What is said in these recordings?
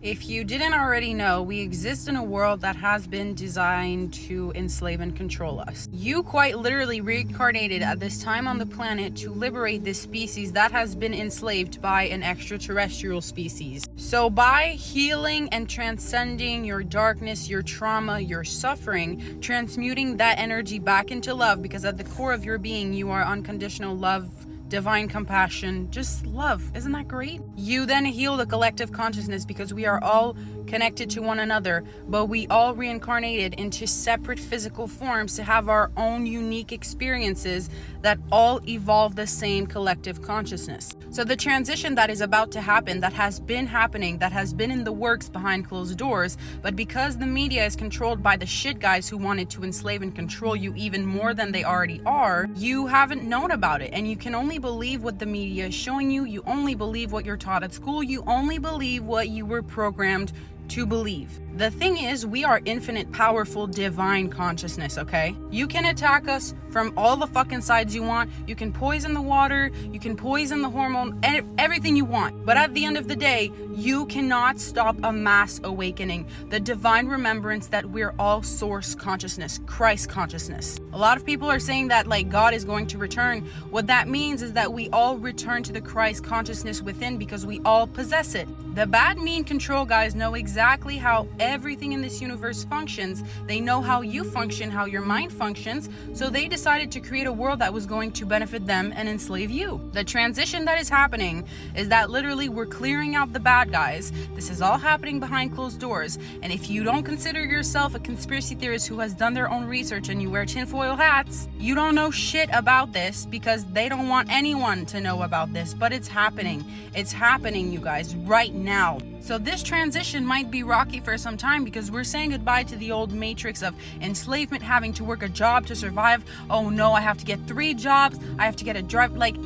If you didn't already know, we exist in a world that has been designed to enslave and control us. You quite literally reincarnated at this time on the planet to liberate this species that has been enslaved by an extraterrestrial species. So by healing and transcending your darkness, your trauma, your suffering, transmuting that energy back into love, because at the core of your being, you are unconditional love, divine compassion, just love. Isn't that great? You then heal the collective consciousness because we are all connected to one another, but we all reincarnated into separate physical forms to have our own unique experiences that all evolve the same collective consciousness. So the transition that is about to happen, that has been happening, that has been in the works behind closed doors, but because the media is controlled by the shit guys who wanted to enslave and control you even more than they already are, you haven't known about it, and you can only believe what the media is showing you. You only believe what you're taught at school. You only believe what you were programmed to believe. The thing is, we are infinite, powerful, divine consciousness, okay? You can attack us from all the fucking sides you want. You can poison the water, you can poison the hormone, and everything you want. But at the end of the day, you cannot stop a mass awakening, the divine remembrance that we're all source consciousness, Christ consciousness. A lot of people are saying that like God is going to return. What that means is that we all return to the Christ consciousness within because we all possess it. The bad, mean control guys know exactly how everything in this universe functions. They know how you function, how your mind functions, so they decided to create a world that was going to benefit them and enslave you. The transition that is happening is that literally we're clearing out the bad guys. This is all happening behind closed doors, and if you don't consider yourself a conspiracy theorist who has done their own research and you wear tinfoil hats, you don't know shit about this because they don't want anyone to know about this, but it's happening. It's happening, you guys, right now. So this transition might be rocky for some time because we're saying goodbye to the old matrix of enslavement, having to work a job to survive. Oh no, I have to get 3 jobs. I have to get a drive. Like,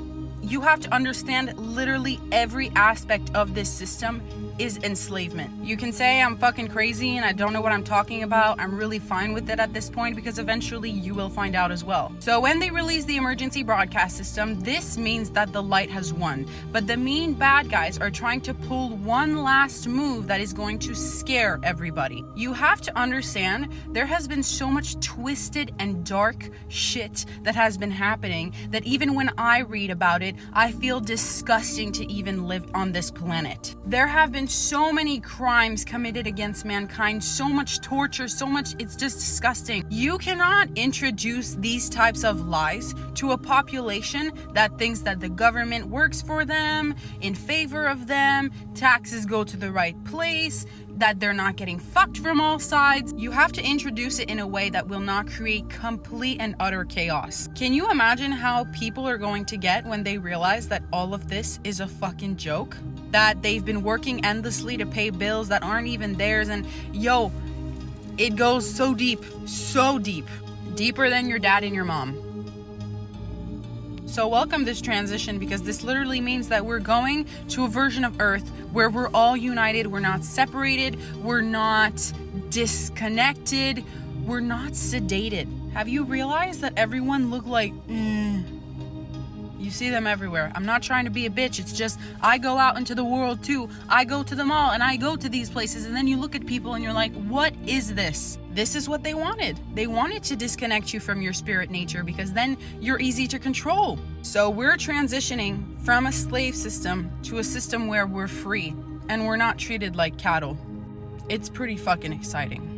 you have to understand literally every aspect of this system is enslavement. You can say I'm fucking crazy and I don't know what I'm talking about. I'm really fine with it at this point because eventually you will find out as well. So when they release the emergency broadcast system, this means that the light has won. But the mean bad guys are trying to pull one last move that is going to scare everybody. You have to understand there has been so much twisted and dark shit that has been happening that even when I read about it, I feel disgusting to even live on this planet. There have been so many crimes committed against mankind, so much torture, so much, it's just disgusting. You cannot introduce these types of lies to a population that thinks that the government works for them, in favor of them, taxes go to the right place, that they're not getting fucked from all sides. You have to introduce it in a way that will not create complete and utter chaos. Can you imagine how people are going to get when they realize that all of this is a fucking joke? That they've been working endlessly to pay bills that aren't even theirs, and yo, it goes so deep, deeper than your dad and your mom. So welcome this transition because this literally means that we're going to a version of Earth where we're all united, we're not separated, we're not disconnected, we're not sedated. Have you realized that everyone look like You see them everywhere. I'm not trying to be a bitch. It's just I go out into the world too. I go to the mall and I go to these places, and then you look at people and you're like, what is this? This is what they wanted. They wanted to disconnect you from your spirit nature because then you're easy to control. So we're transitioning from a slave system to a system where we're free and we're not treated like cattle. It's pretty fucking exciting.